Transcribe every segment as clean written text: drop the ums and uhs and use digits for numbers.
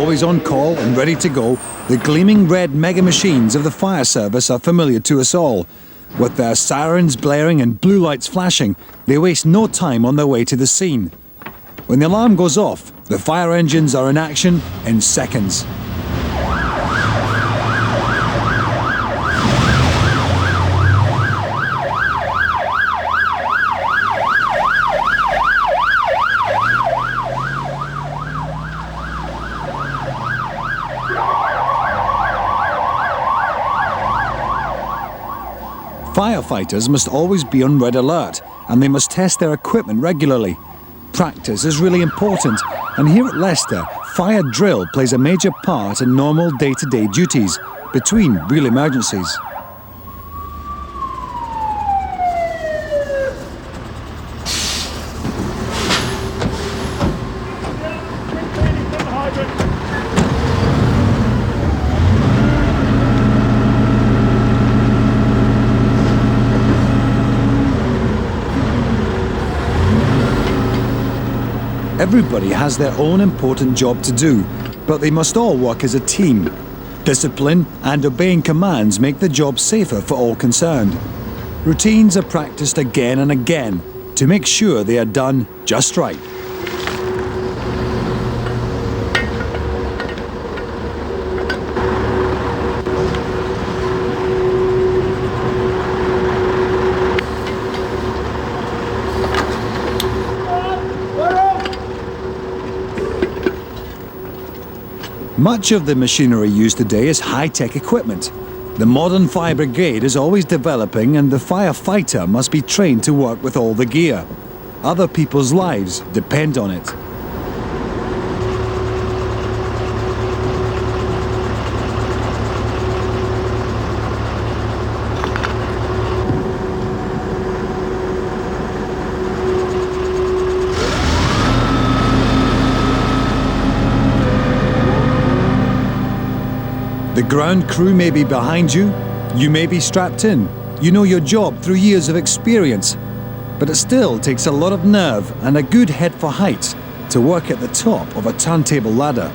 Always on call and ready to go, the gleaming red mega machines of the fire service are familiar to us all. With their sirens blaring and blue lights flashing, they waste no time on their way to the scene. When the alarm goes off, the fire engines are in action in seconds. Firefighters must always be on red alert, and they must test their equipment regularly. Practice is really important, and here at Leicester, fire drill plays a major part in normal day-to-day duties between real emergencies. Everybody has their own important job to do, but they must all work as a team. Discipline and obeying commands make the job safer for all concerned. Routines are practiced again and again to make sure they are done just right. Much of the machinery used today is high-tech equipment. The modern fire brigade is always developing, and the firefighter must be trained to work with all the gear. Other people's lives depend on it. The ground crew may be behind you, you may be strapped in, you know your job through years of experience, but it still takes a lot of nerve and a good head for height to work at the top of a turntable ladder.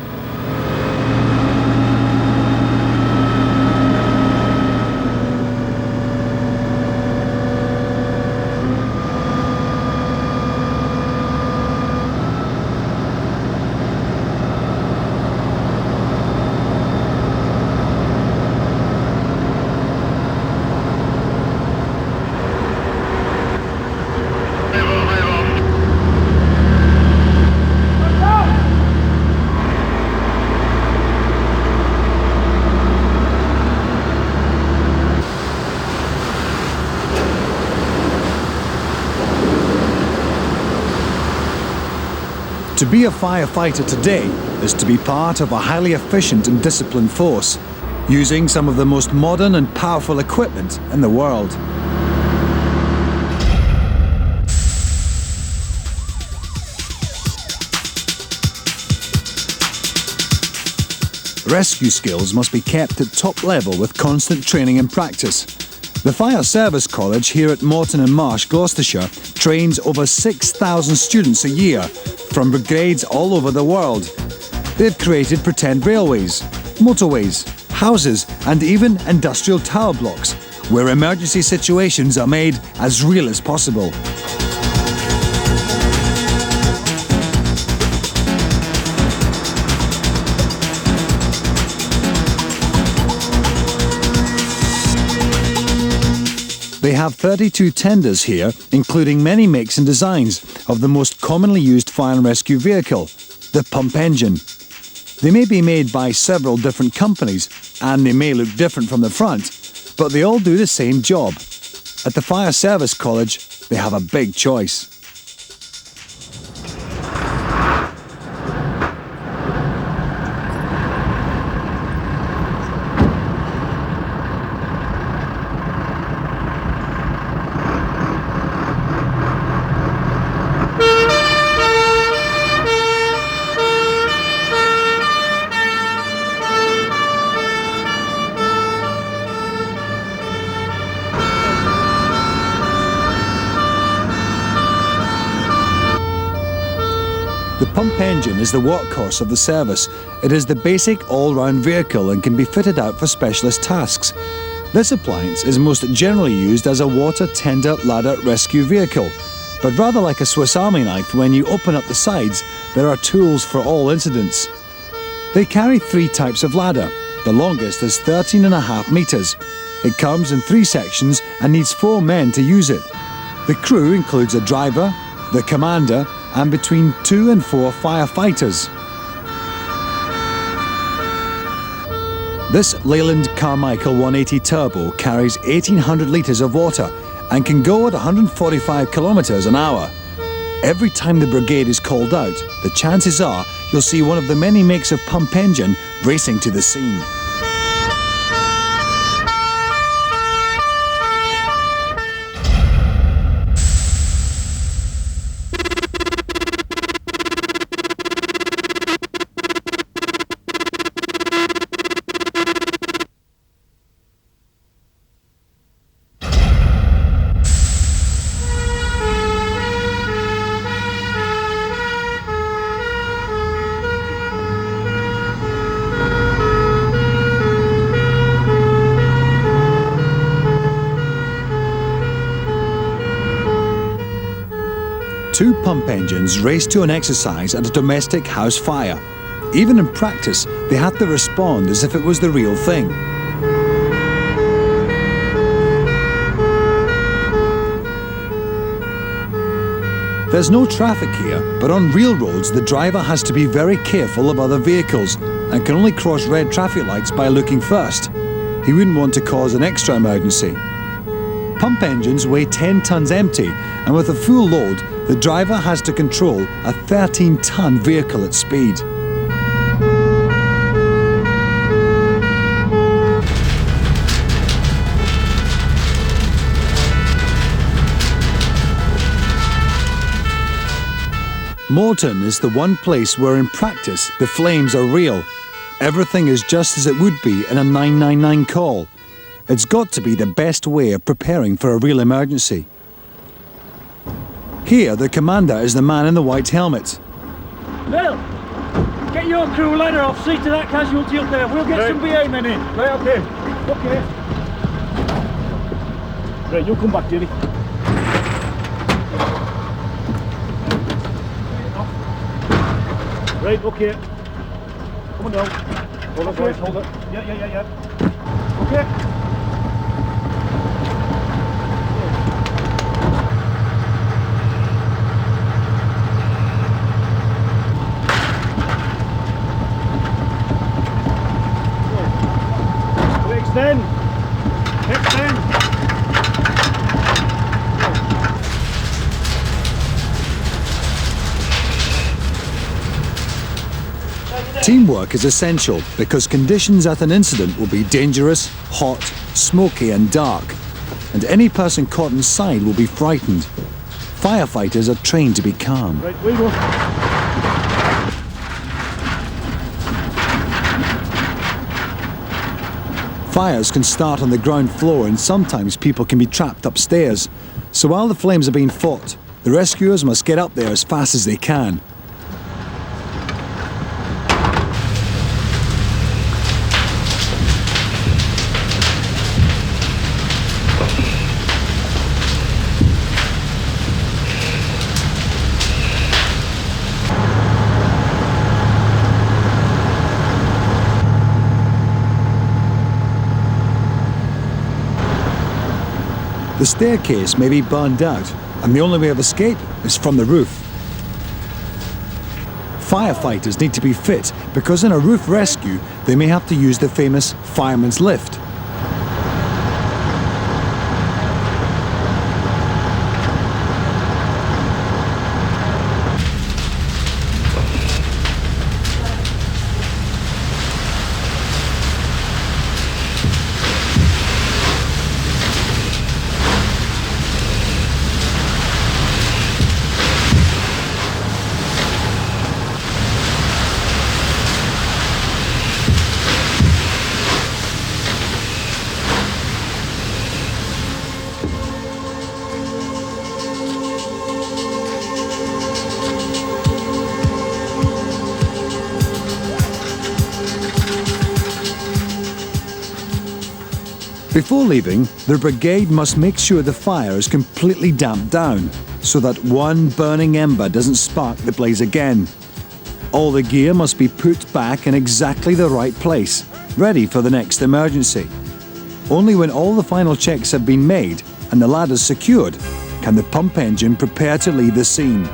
To be a firefighter today is to be part of a highly efficient and disciplined force, using some of the most modern and powerful equipment in the world. Rescue skills must be kept at top level with constant training and practice. The Fire Service College here at Moreton and Marsh, Gloucestershire, trains over 6,000 students a year from brigades all over the world. They've created pretend railways, motorways, houses, and even industrial tower blocks, where emergency situations are made as real as possible. They have 32 tenders here, including many makes and designs of the most commonly used fire and rescue vehicle, the pump engine. They may be made by several different companies, and they may look different from the front, but they all do the same job. At the Fire Service College, they have a big choice. The pump engine is the workhorse of the service. It is the basic all-round vehicle and can be fitted out for specialist tasks. This appliance is most generally used as a water tender ladder rescue vehicle, but rather like a Swiss Army knife, when you open up the sides, there are tools for all incidents. They carry 3 types of ladder. The longest is 13.5 metres. It comes in 3 sections and needs 4 men to use it. The crew includes a driver, the commander, and between 2 and 4 firefighters. This Leyland Carmichael 180 Turbo carries 1,800 litres of water and can go at 145 kilometres an hour. Every time the brigade is called out, the chances are you'll see one of the many makes of pump engine racing to the scene. Two pump engines race to an exercise at a domestic house fire. Even in practice, they have to respond as if it was the real thing. There's no traffic here, but on real roads the driver has to be very careful of other vehicles and can only cross red traffic lights by looking first. He wouldn't want to cause an extra emergency. Pump engines weigh 10 tonnes empty, and with a full load, the driver has to control a 13-tonne vehicle at speed. Moreton is the one place where in practice the flames are real. Everything is just as it would be in a 999 call. It's got to be the best way of preparing for a real emergency. Here, the commander is the man in the white helmet. Bill, get your crew ladder off, see to that casualty up there. We'll get some BA men in. Right, okay. Okay. Right, you'll come back, Jerry. Right, okay. Come on down. Hold it, boys, hold it. Yeah. Okay. Extend. Teamwork is essential because conditions at an incident will be dangerous, hot, smoky and dark, and any person caught inside will be frightened. Firefighters are trained to be calm. Right, we go. Fires can start on the ground floor and sometimes people can be trapped upstairs. So while the flames are being fought, the rescuers must get up there as fast as they can. The staircase may be burned out, and the only way of escape is from the roof. Firefighters need to be fit because in a roof rescue, they may have to use the famous fireman's lift. Before leaving, the brigade must make sure the fire is completely damped down so that one burning ember doesn't spark the blaze again. All the gear must be put back in exactly the right place, ready for the next emergency. Only when all the final checks have been made and the ladders secured can the pump engine prepare to leave the scene.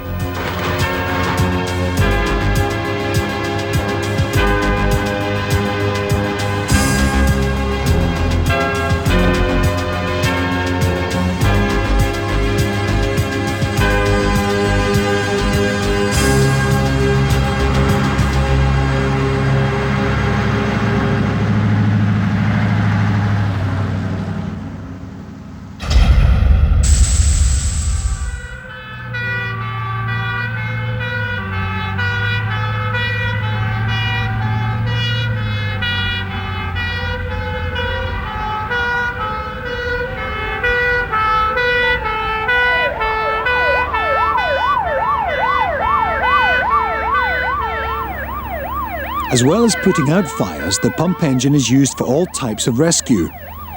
As well as putting out fires, the pump engine is used for all types of rescue.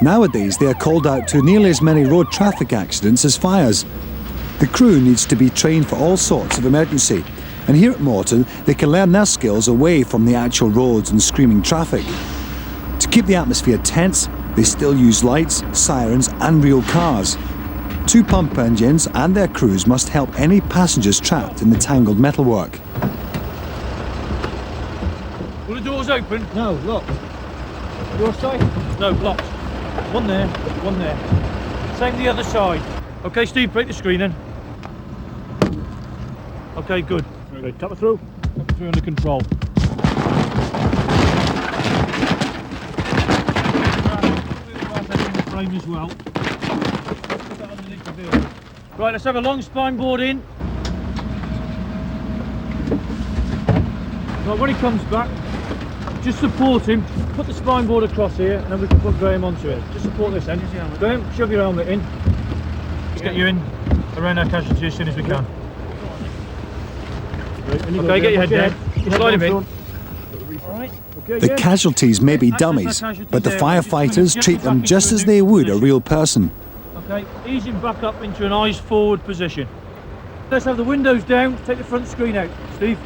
Nowadays, they are called out to nearly as many road traffic accidents as fires. The crew needs to be trained for all sorts of emergency, and here at Moreton, they can learn their skills away from the actual roads and screaming traffic. To keep the atmosphere tense, they still use lights, sirens, and real cars. 2 pump engines and their crews must help any passengers trapped in the tangled metalwork. Will the doors open? No, locked. Your side? No, locked. One there, one there. Same the other side. Okay, Steve, break the screen in. Okay, good. Okay, tap it through. Tap it through under control. Frame as well. Right, let's have a long spine board in. Right, when he comes back, just support him, put the spine board across here, and then we can put Graham onto it. Just support this end. Graham, shove your helmet in. Let's get you in around our casualty as soon as we can. Okay, get your head down. Slide him in. Alright. The casualties may be dummies, but the firefighters treat them just as they would a real person. Okay, ease him back up into an eyes forward position. Let's have the windows down, take the front screen out. Steve.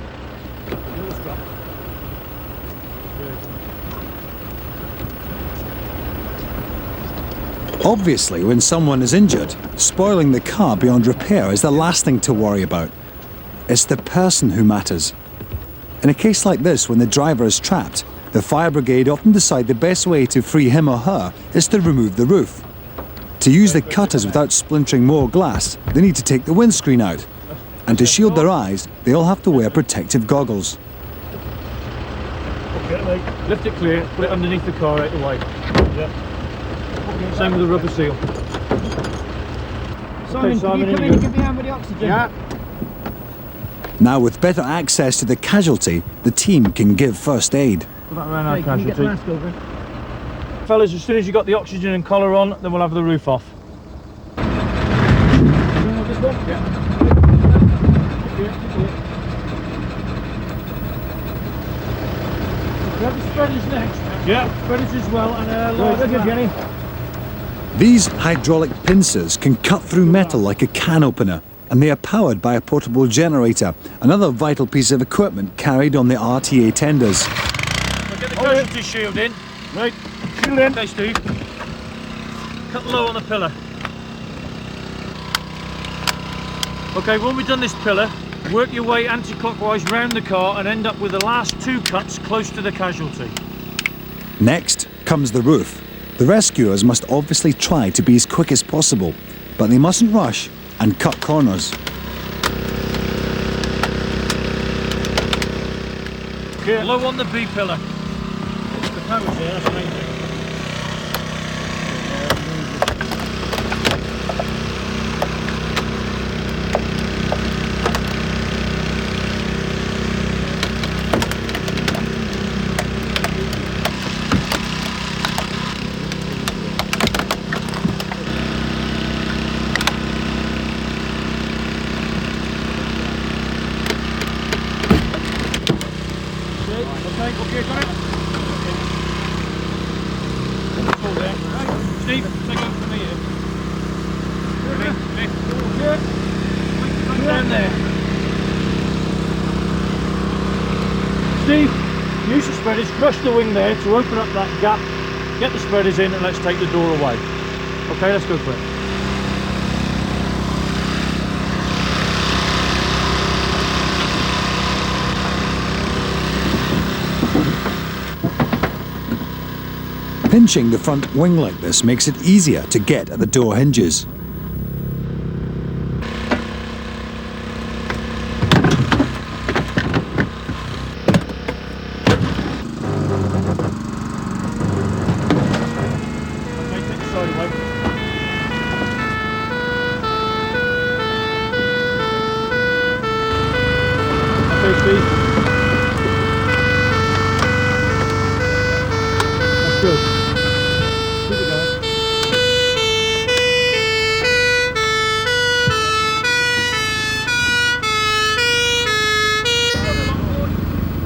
Obviously, when someone is injured, spoiling the car beyond repair is the last thing to worry about. It's the person who matters. In a case like this, when the driver is trapped, the fire brigade often decide the best way to free him or her is to remove the roof. To use the cutters without splintering more glass, they need to take the windscreen out. And to shield their eyes, they all have to wear protective goggles. Okay, lift it clear, put it underneath the car out the way. Yeah. Same with the rubber seal. Simon, can you come in and give me a hand with the oxygen? Yeah. Now, with better access to the casualty, the team can give first aid. Put that around our casualty. Fellas, as soon as you got the oxygen and collar on, then we'll have the roof off. Grab the spreaders next. Yeah. Spreaders as well, and Jenny. These hydraulic pincers can cut through metal like a can opener, and they are powered by a portable generator, another vital piece of equipment carried on the RTA tenders. We'll get the casualty shield in. Right, shield in. Okay, Steve. Cut low on the pillar. Okay, when we've done this pillar, work your way anti-clockwise round the car and end up with the last 2 cuts close to the casualty. Next comes the roof. The rescuers must obviously try to be as quick as possible, but they mustn't rush and cut corners. Okay. Low on the B pillar. The power's there, that's the main thing. Okay, got it. Hold there. Steve, take over from me here. Mick. Come down there. Steve, use the spreaders, crush the wing there to open up that gap. Get the spreaders in and let's take the door away. Okay, let's go for it. Pinching the front wing like this makes it easier to get at the door hinges. Okay, take the side away. Okay, Steve. That's good. Keep it going.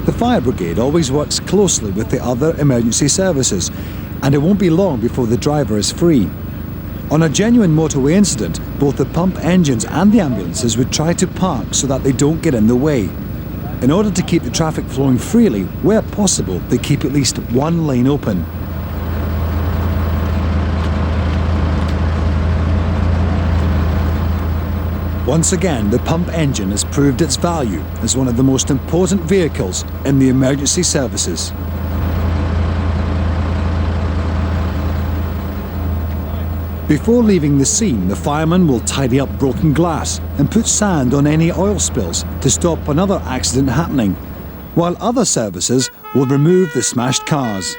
The fire brigade always works closely with the other emergency services, and it won't be long before the driver is free. On a genuine motorway incident, both the pump engines and the ambulances would try to park so that they don't get in the way. In order to keep the traffic flowing freely, where possible, they keep at least one lane open. Once again, the pump engine has proved its value as one of the most important vehicles in the emergency services. Before leaving the scene, the fireman will tidy up broken glass and put sand on any oil spills to stop another accident happening, while other services will remove the smashed cars.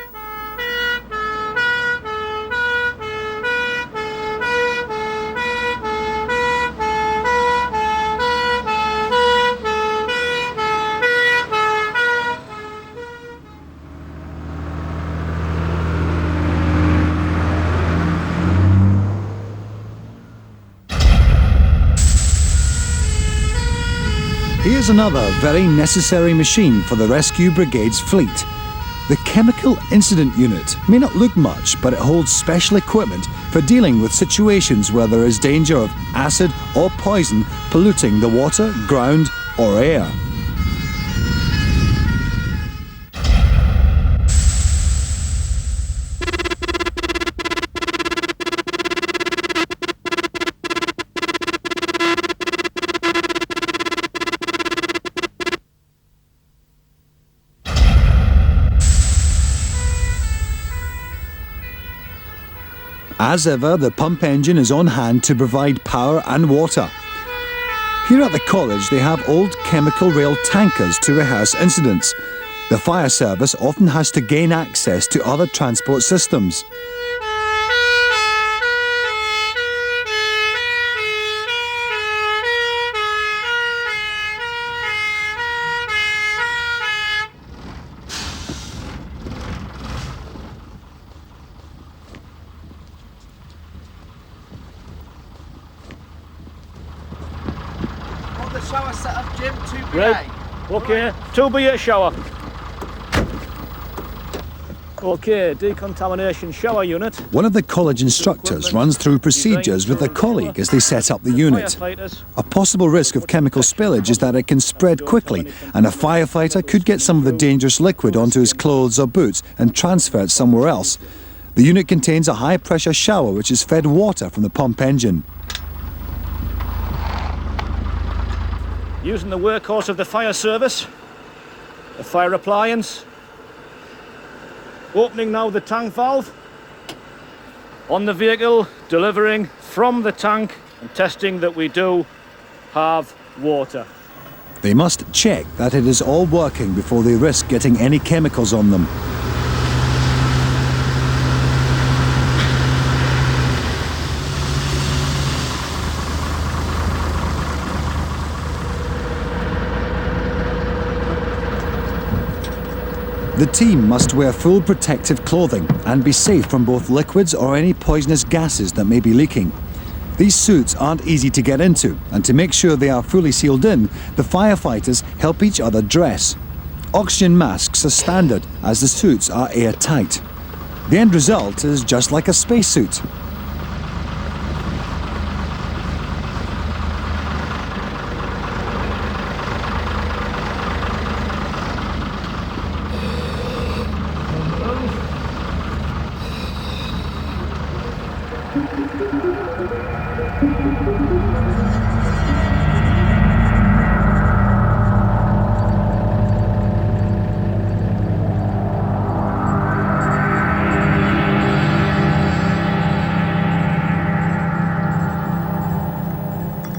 Here's another very necessary machine for the rescue brigade's fleet. The Chemical Incident Unit may not look much, but it holds special equipment for dealing with situations where there is danger of acid or poison polluting the water, ground, or air. As ever, the pump engine is on hand to provide power and water. Here at the college, they have old chemical rail tankers to rehearse incidents. The fire service often has to gain access to other transport systems. Shower set up, Jim, 2BA. Right. Okay, 2BA shower. Okay, decontamination shower unit. One of the college instructors runs through procedures with a colleague as they set up the unit. A possible risk of chemical spillage is that it can spread quickly, and a firefighter could get some of the dangerous liquid onto his clothes or boots and transfer it somewhere else. The unit contains a high-pressure shower which is fed water from the pump engine. Using the workhorse of the fire service, the fire appliance. Opening now the tank valve. On the vehicle, delivering from the tank and testing that we do have water. They must check that it is all working before they risk getting any chemicals on them. The team must wear full protective clothing and be safe from both liquids or any poisonous gases that may be leaking. These suits aren't easy to get into, and to make sure they are fully sealed in, the firefighters help each other dress. Oxygen masks are standard, as the suits are airtight. The end result is just like a spacesuit.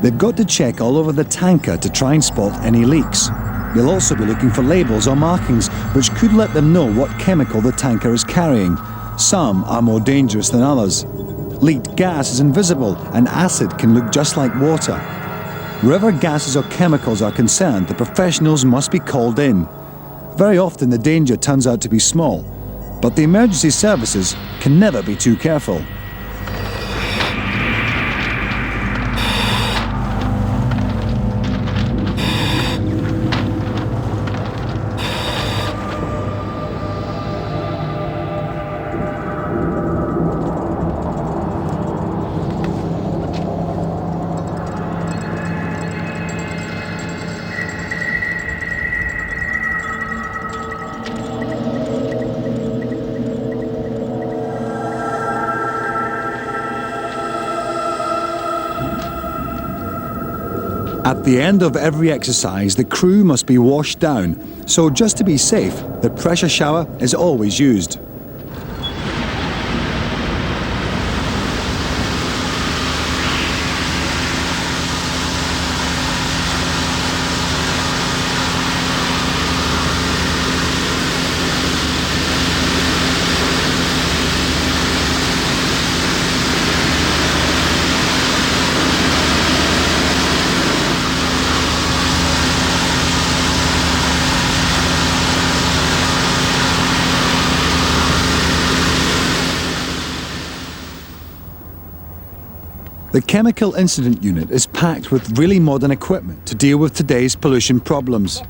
They've got to check all over the tanker to try and spot any leaks. They'll also be looking for labels or markings which could let them know what chemical the tanker is carrying. Some are more dangerous than others. Leaked gas is invisible and acid can look just like water. Wherever gases or chemicals are concerned, the professionals must be called in. Very often the danger turns out to be small, but the emergency services can never be too careful. At the end of every exercise, the crew must be washed down, so just to be safe, the pressure shower is always used. The Chemical Incident Unit is packed with really modern equipment to deal with today's pollution problems.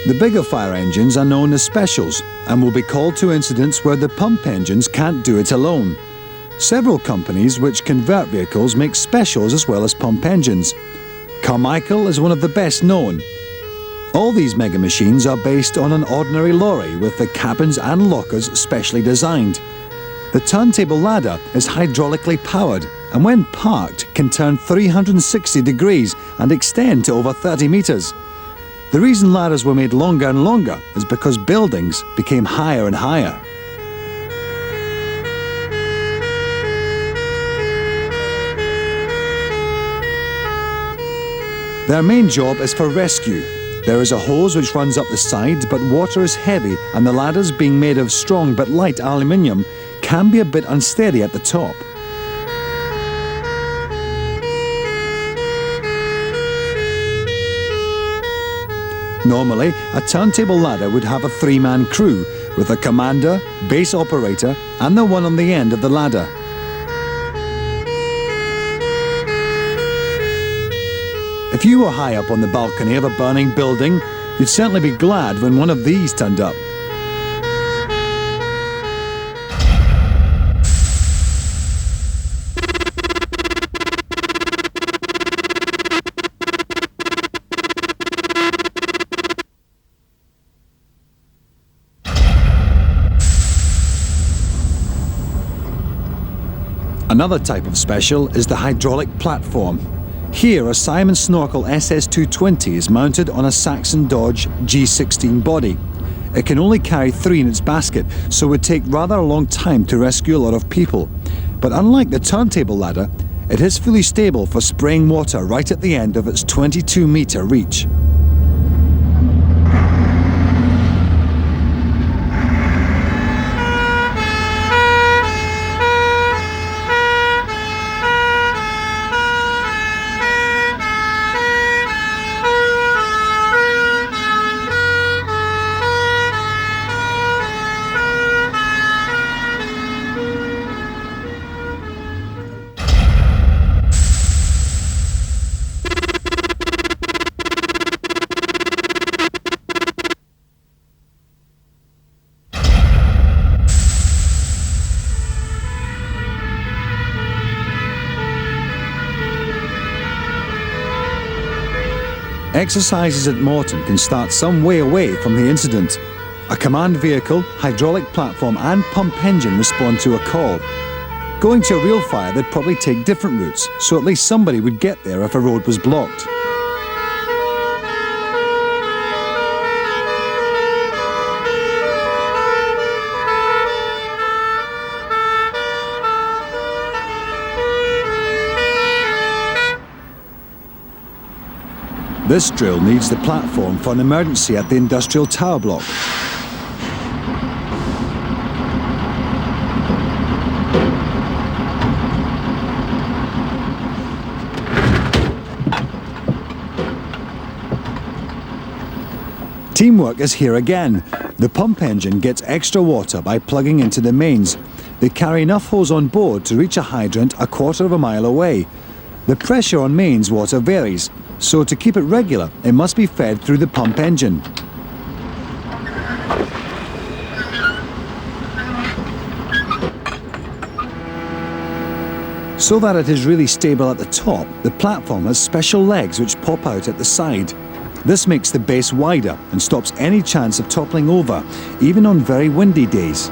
The bigger fire engines are known as specials and will be called to incidents where the pump engines can't do it alone. Several companies which convert vehicles make specials as well as pump engines. Carmichael is one of the best known. All these mega machines are based on an ordinary lorry with the cabins and lockers specially designed. The turntable ladder is hydraulically powered and when parked can turn 360 degrees and extend to over 30 meters. The reason ladders were made longer and longer is because buildings became higher and higher. Their main job is for rescue. There is a hose which runs up the side, but water is heavy and the ladders, being made of strong but light aluminium, can be a bit unsteady at the top. Normally, a turntable ladder would have a three-man crew, with a commander, base operator, and the one on the end of the ladder. If you were high up on the balcony of a burning building, you'd certainly be glad when one of these turned up. Another type of special is the hydraulic platform. Here, a Simon Snorkel SS220 is mounted on a Saxon Dodge G16 body. It can only carry 3 in its basket, so it would take rather a long time to rescue a lot of people. But unlike the turntable ladder, it is fully stable for spraying water right at the end of its 22-metre reach. Exercises at Moreton can start some way away from the incident. A command vehicle, hydraulic platform and pump engine respond to a call. Going to a real fire, they'd probably take different routes, so at least somebody would get there if a road was blocked. This drill needs the platform for an emergency at the industrial tower block. Teamwork is here again. The pump engine gets extra water by plugging into the mains. They carry enough hose on board to reach a hydrant a quarter of a mile away. The pressure on mains water varies, so to keep it regular, it must be fed through the pump engine. So that it is really stable at the top, the platform has special legs which pop out at the side. This makes the base wider and stops any chance of toppling over, even on very windy days.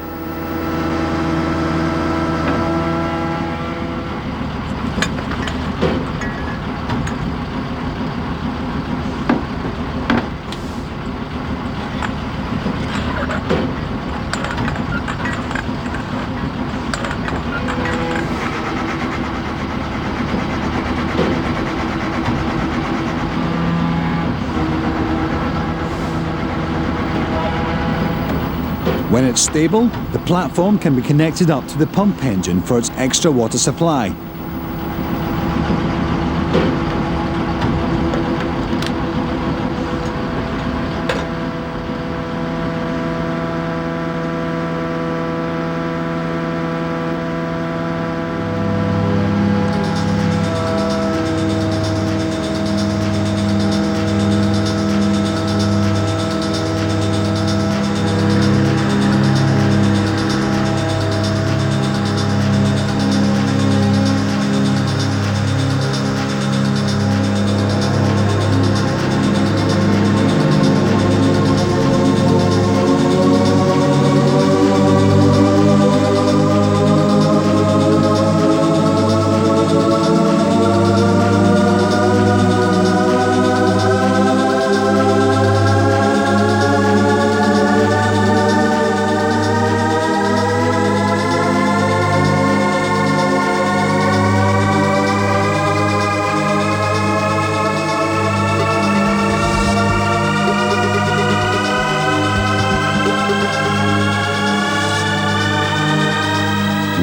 When it's stable, the platform can be connected up to the pump engine for its extra water supply.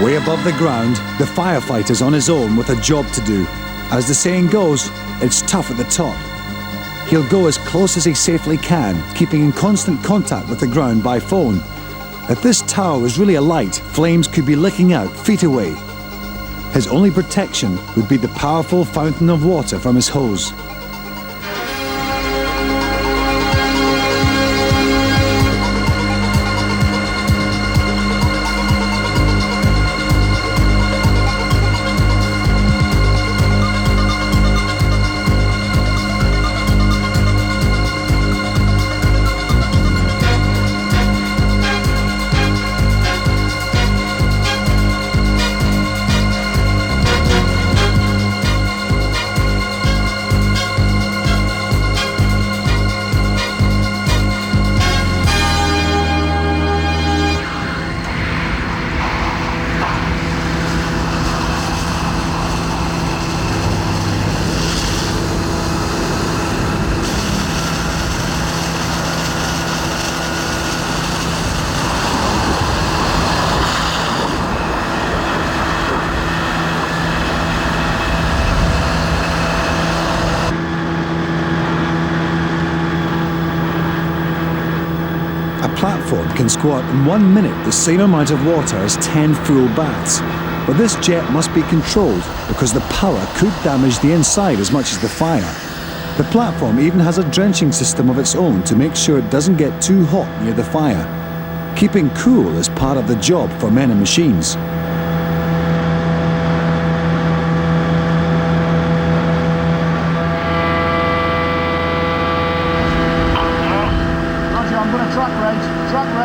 Way above the ground, the firefighter's on his own with a job to do. As the saying goes, it's tough at the top. He'll go as close as he safely can, keeping in constant contact with the ground by phone. If this tower was really alight, flames could be licking out feet away. His only protection would be the powerful fountain of water from his hose. platform can squat in 1 minute the same amount of water as 10 full baths. But this jet must be controlled because the power could damage the inside as much as the fire. The platform even has a drenching system of its own to make sure it doesn't get too hot near the fire. Keeping cool is part of the job for men and machines. Roger, I'm going to track rate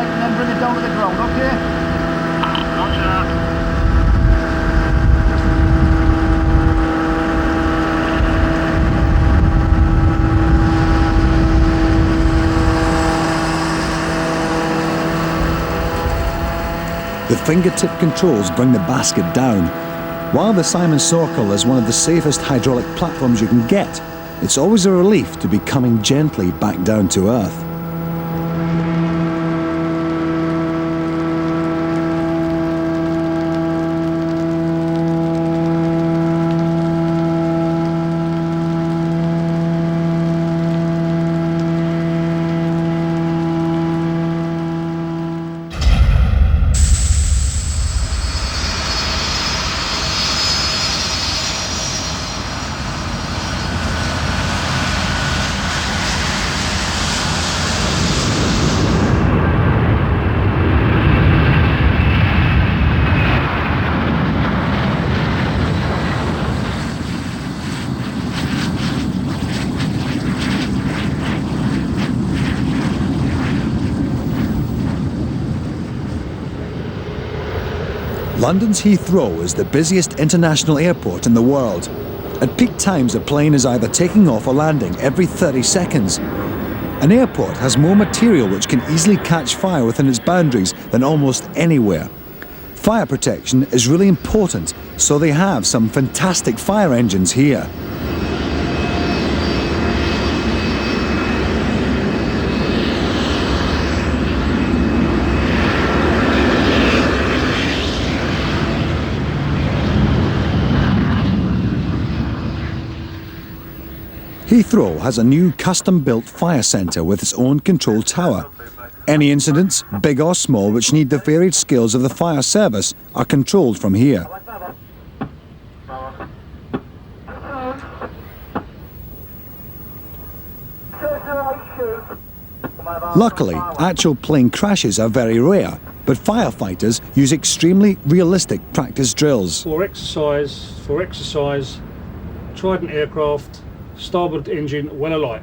and then bring it down to the ground, okay? Roger. The fingertip controls bring the basket down. While the Simon Sorkel is one of the safest hydraulic platforms you can get, it's always a relief to be coming gently back down to earth. London's Heathrow is the busiest international airport in the world. At peak times, a plane is either taking off or landing every 30 seconds. An airport has more material which can easily catch fire within its boundaries than almost anywhere. Fire protection is really important, so they have some fantastic fire engines here. Heathrow has a new custom-built fire centre with its own control tower. Any incidents, big or small, which need the varied skills of the fire service are controlled from here. Luckily, actual plane crashes are very rare, but firefighters use extremely realistic practice drills. For exercise, Trident aircraft, starboard engine when alight.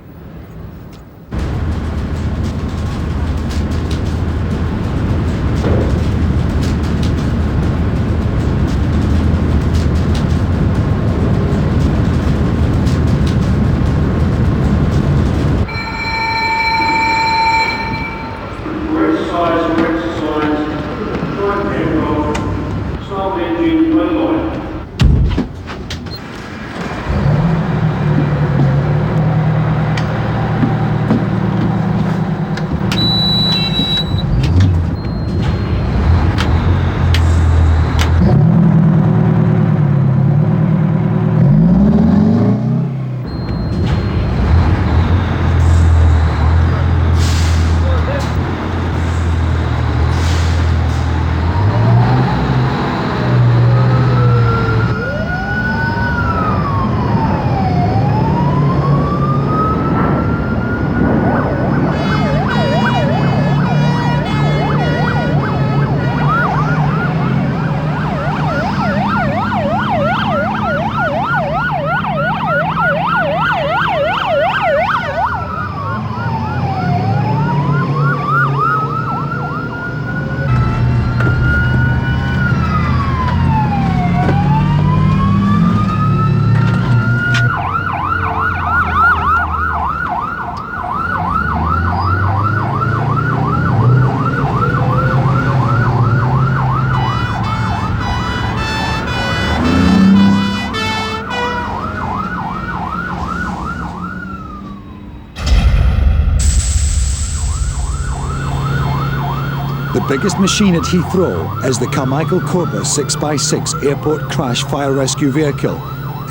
The biggest machine at Heathrow is the Carmichael Cobra 6x6 Airport Crash Fire Rescue Vehicle.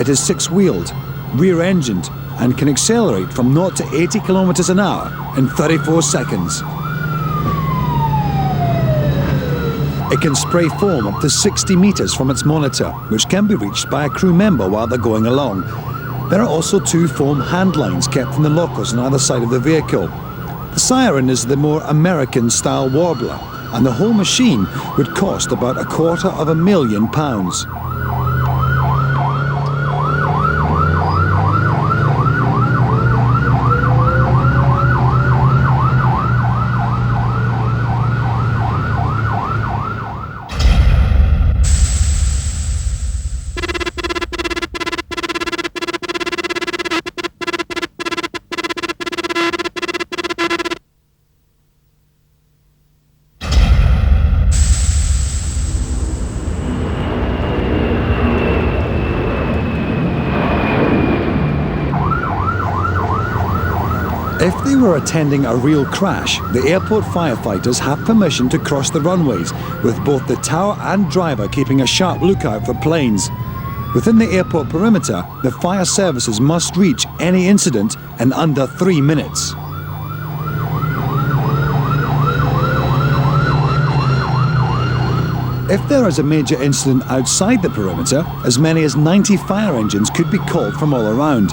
It is six-wheeled, rear-engined, and can accelerate from 0 to 80 kilometers an hour in 34 seconds. It can spray foam up to 60 metres from its monitor, which can be reached by a crew member while they're going along. There are also 2 foam hand lines kept in the lockers on either side of the vehicle. The Siren is the more American-style warbler, and the whole machine would cost about £250,000. If they were attending a real crash, the airport firefighters have permission to cross the runways, with both the tower and driver keeping a sharp lookout for planes. Within the airport perimeter, the fire services must reach any incident in under 3 minutes. If there is a major incident outside the perimeter, as many as 90 fire engines could be called from all around.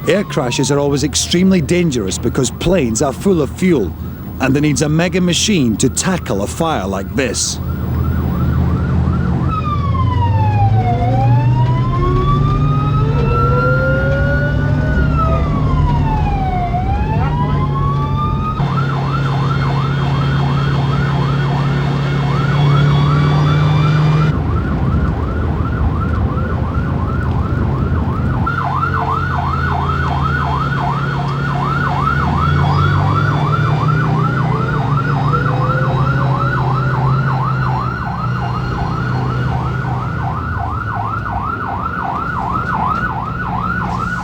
Air crashes are always extremely dangerous because planes are full of fuel, and there needs a mega machine to tackle a fire like this.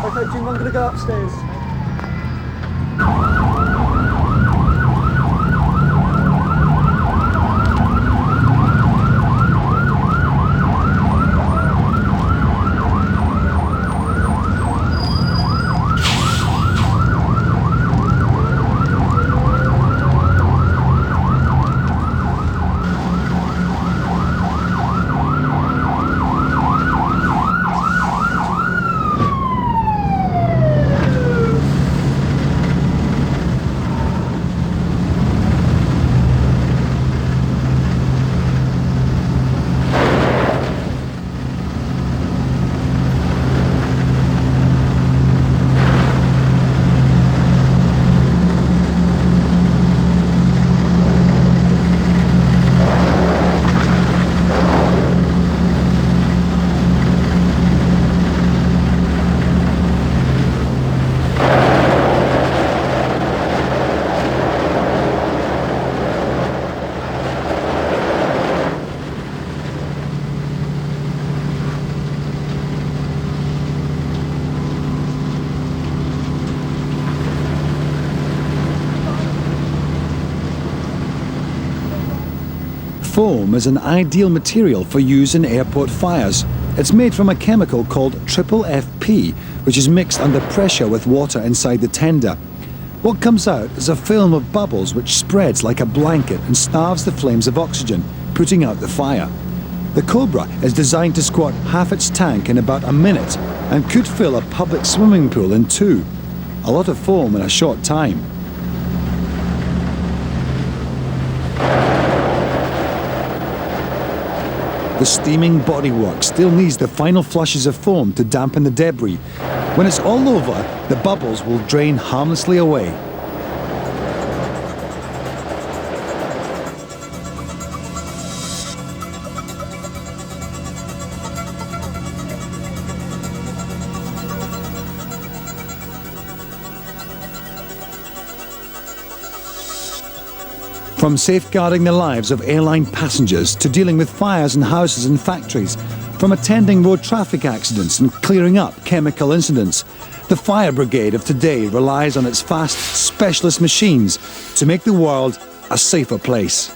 Okay, Jim, I'm going to go upstairs. Foam is an ideal material for use in airport fires. It's made from a chemical called triple FP, which is mixed under pressure with water inside the tender. What comes out is a film of bubbles which spreads like a blanket and starves the flames of oxygen, putting out the fire. The Cobra is designed to squat half its tank in about a minute and could fill a public swimming pool in 2. A lot of foam in a short time. The steaming bodywork still needs the final flushes of foam to dampen the debris. When it's all over, the bubbles will drain harmlessly away. From safeguarding the lives of airline passengers to dealing with fires in houses and factories, from attending road traffic accidents and clearing up chemical incidents, the fire brigade of today relies on its fast, specialist machines to make the world a safer place.